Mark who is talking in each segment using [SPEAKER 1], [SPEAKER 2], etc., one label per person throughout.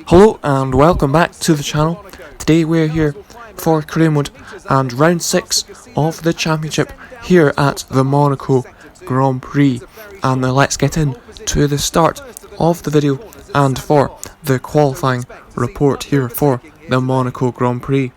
[SPEAKER 1] Hello and welcome back to the channel. Today we're here for career mode and round 6 of the championship here at the Monaco Grand Prix. And now let's get in to the start of the video and for the qualifying report here for the Monaco Grand Prix.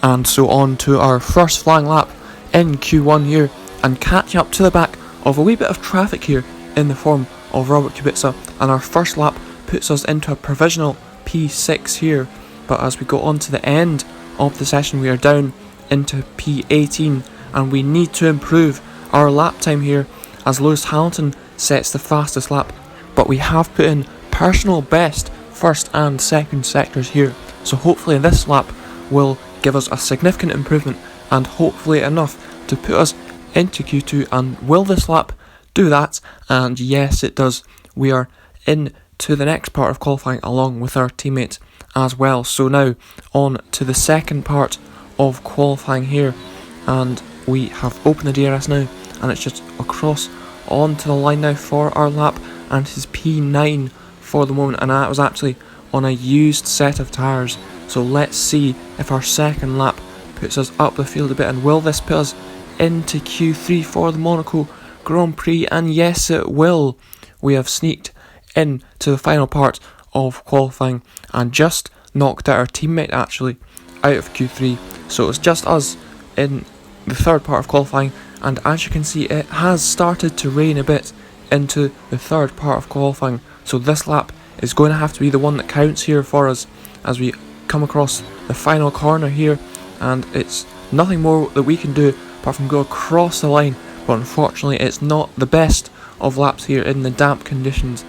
[SPEAKER 1] And so on to our first flying lap in Q1 here, and catching up to the back of a wee bit of traffic here in the form of Robert Kubica, and our first lap puts us into a provisional P6 here, but as we go on to the end of the session we are down into P18 and we need to improve our lap time here as Lewis Hamilton sets the fastest lap, but we have put in personal best first and second sectors here, so hopefully this lap will give us a significant improvement and hopefully enough to put us into Q2. And will this lap do that? And yes, it does. We are in to the next part of qualifying along with our teammates as well. So now on to the second part of qualifying here, and we have opened the DRS now and it's just across onto the line now for our lap, and it is P9 for the moment, and that was actually on a used set of tyres. So let's see if our second lap puts us up the field a bit, and will this put us into Q3 for the Monaco Grand Prix? And yes, it will. We have sneaked in to the final part of qualifying and just knocked out our teammate actually out of Q3, so it's just us in the third part of qualifying. And as you can see, it has started to rain a bit into the third part of qualifying, so this lap is going to have to be the one that counts here for us as we come across the final corner here, and it's nothing more that we can do apart from go across the line. But unfortunately it's not the best of laps here in the damp conditions,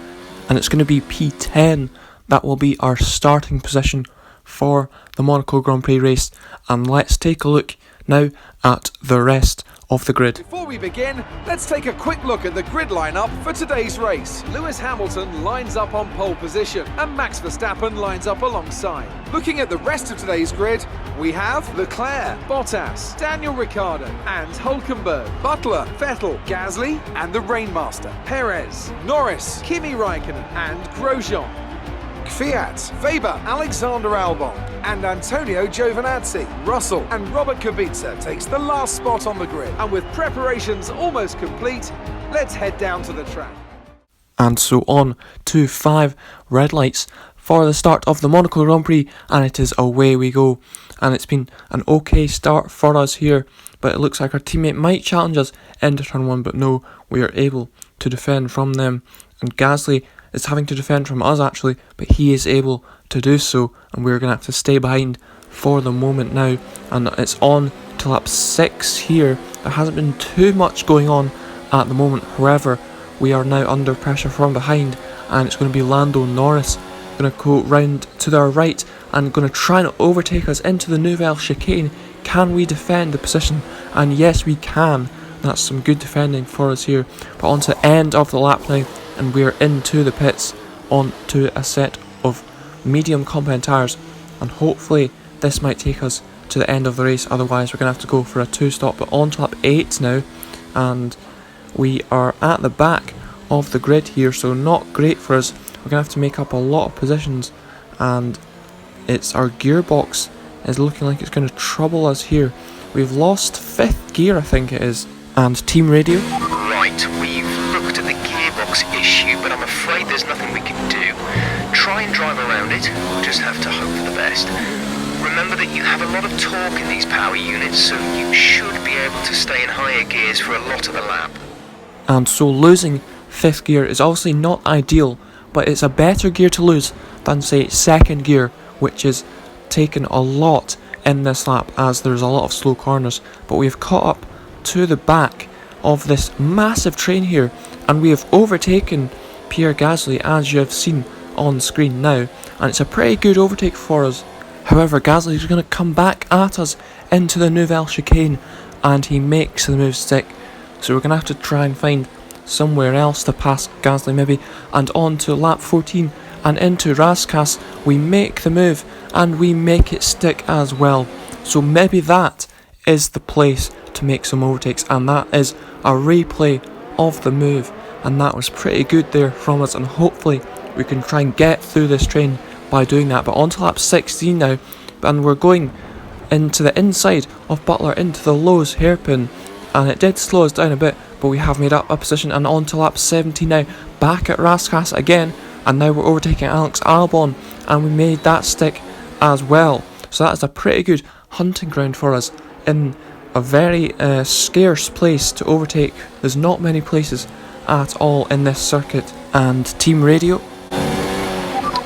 [SPEAKER 1] and it's going to be P10 that will be our starting position for the Monaco Grand Prix race. And let's take a look now at the rest of the grid.
[SPEAKER 2] Before we begin, let's take a quick look at the grid lineup for today's race. Lewis Hamilton lines up on pole position and Max Verstappen lines up alongside. Looking at the rest of today's grid, we have Leclerc, Bottas, Daniel Ricciardo and Hülkenberg, Butler, Vettel, Gasly and the Rainmaster, Perez, Norris, Kimi Raikkonen and Grosjean, Fiat, Weber, Alexander Albon and Antonio Giovinazzi. Russell and Robert Kubica takes the last spot on the grid, and with preparations almost complete, let's head down to the track.
[SPEAKER 1] And so on to 5 red lights for the start of the Monaco Grand Prix, and it is away we go. And it's been an okay start for us here, but it looks like our teammate might challenge us into turn 1, but no, we are able to defend from them, and Gasly is having to defend from us actually, but he is able to do so, and we're going to have to stay behind for the moment now. And it's on to lap 6 here. There hasn't been too much going on at the moment, however we are now under pressure from behind, and it's going to be Lando Norris going to go round to our right and going to try and overtake us into the Nouvelle Chicane. Can we defend the position? And yes, we can. That's some good defending for us here. But on to the end of the lap now, and we're into the pits onto a set of medium compound tyres, and hopefully this might take us to the end of the race, otherwise we're going to have to go for a 2-stop. But on to lap 8 now, and we are at the back of the grid here, so not great for us. We're going to have to make up a lot of positions, and it's our gearbox is looking like it's going to trouble us here. We've lost 5th gear, I think it is, and team radio.
[SPEAKER 3] Right, we've looked at the gearbox issue, but I'm afraid there's nothing we can do. Try and drive around it, we'll just have to hope for the best. Remember that you have a lot of torque in these power units, so you should be able to stay in higher gears for a lot of the lap.
[SPEAKER 1] And so losing 5th gear is obviously not ideal, but it's a better gear to lose than say 2nd gear, which is taken a lot in this lap as there's a lot of slow corners. But we've caught up to the back of this massive train here, and we have overtaken Pierre Gasly as you have seen on screen now, and it's a pretty good overtake for us. However, Gasly is going to come back at us into the Nouvelle Chicane, and he makes the move stick, so we're going to have to try and find somewhere else to pass Gasly maybe. And on to lap 14 and into Raskas, we make the move and we make it stick as well, so maybe that is the place to make some overtakes, and that is a replay of the move and that was pretty good there from us, and hopefully we can try and get through this train by doing that. But on to lap 16 now, and we're going into the inside of Butler into the Lowe's hairpin, and it did slow us down a bit, but we have made up a position. And on to lap 17 now, back at Rascasse again, and now we're overtaking Alex Albon, and we made that stick as well. So that's a pretty good hunting ground for us in a very scarce place to overtake. There's not many places at all in this circuit. And team radio.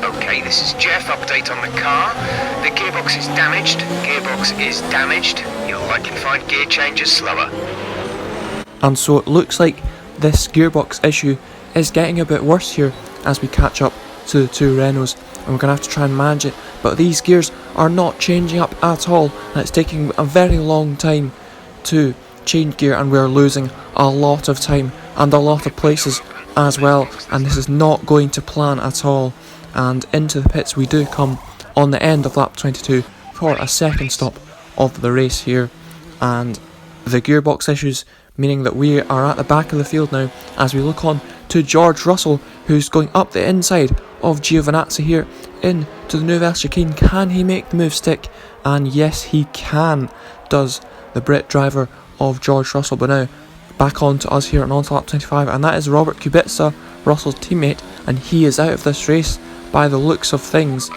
[SPEAKER 3] Okay, this is Jeff. Update on the car. The gearbox is damaged. Gearbox is damaged. You'll likely find gear changes slower.
[SPEAKER 1] And so it looks like this gearbox issue is getting a bit worse here as we catch up to the two Renaults, and we're going to have to try and manage it. But these gears are not changing up at all, and it's taking a very long time to change gear, and we're losing a lot of time and a lot of places as well, and this is not going to plan at all. And into the pits we do come on the end of lap 22 for a second stop of the race here, and the gearbox issues meaning that we are at the back of the field now as we look on to George Russell, who's going up the inside of Giovinazzi here into the Nouvelle Chicane. Can he make the move stick? And yes, he can, does the Brit driver of George Russell. But now back on to us here and on to lap 25, and that is Robert Kubica, Russell's teammate, and he is out of this race by the looks of things.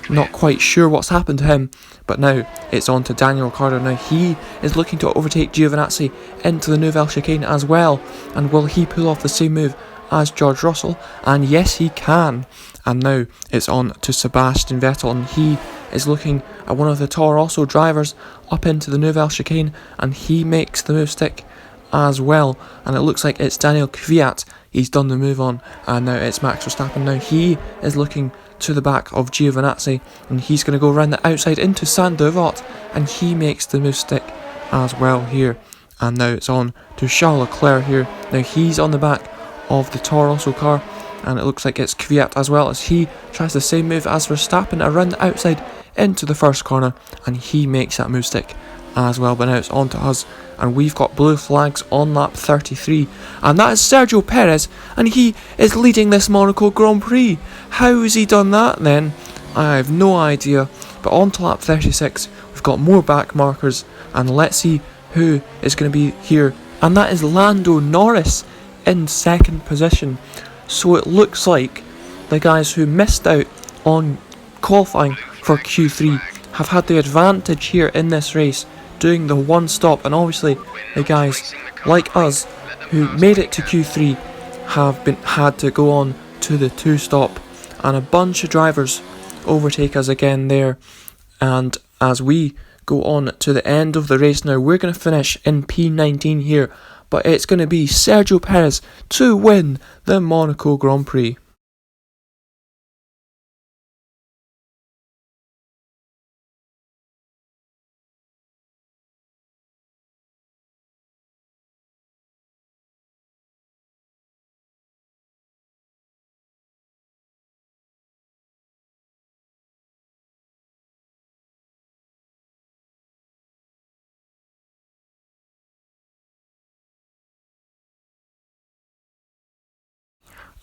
[SPEAKER 1] Not quite sure what's happened to him, but now it's on to Daniel Ricciardo. Now he is looking to overtake Giovinazzi into the Nouvelle Chicane as well, and will he pull off the same move as George Russell? And yes, he can. And now it's on to Sebastian Vettel, and he is looking at one of the Toro Rosso drivers up into the Nouvelle Chicane, and he makes the move stick as well, and it looks like it's Daniel Kvyat he's done the move on, and now it's Max Verstappen. Now he is looking to the back of Giovinazzi, and he's going to go around the outside into Saint-Devote, and he makes the move stick as well here. And now it's on to Charles Leclerc here. Now he's on the back of the Toro Rosso car, and it looks like it's Kvyat as well, as he tries the same move as Verstappen around the outside into the first corner, and he makes that move stick as well. But now it's on to us, and we've got blue flags on lap 33, and that is Sergio Perez, and he is leading this Monaco Grand Prix. How has he done that then? I have no idea. But on to lap 36, we've got more back markers, and let's see who is going to be here, and that is Lando Norris in second position. So it looks like the guys who missed out on qualifying for Q3 have had the advantage here in this race, doing the one stop, and obviously the guys like us who made it to Q3 have had to go on to the two stop, and a bunch of drivers overtake us again there. And as we go on to the end of the race now, we're going to finish in P19 here, but it's going to be Sergio Perez to win the Monaco Grand Prix.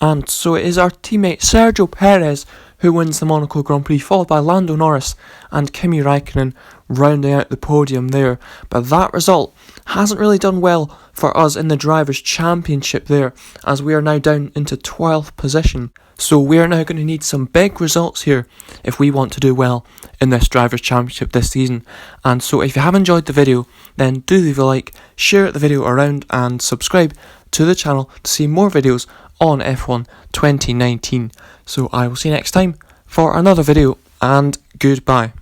[SPEAKER 1] And so it is our teammate Sergio Perez who wins the Monaco Grand Prix, followed by Lando Norris and Kimi Raikkonen rounding out the podium there. But that result hasn't really done well for us in the Drivers' Championship there, as we are now down into 12th position. So we are now going to need some big results here if we want to do well in this Drivers' Championship this season. And so if you have enjoyed the video, then do leave a like, share the video around, and subscribe to the channel to see more videos on F1 2019. So I will see you next time for another video, and goodbye.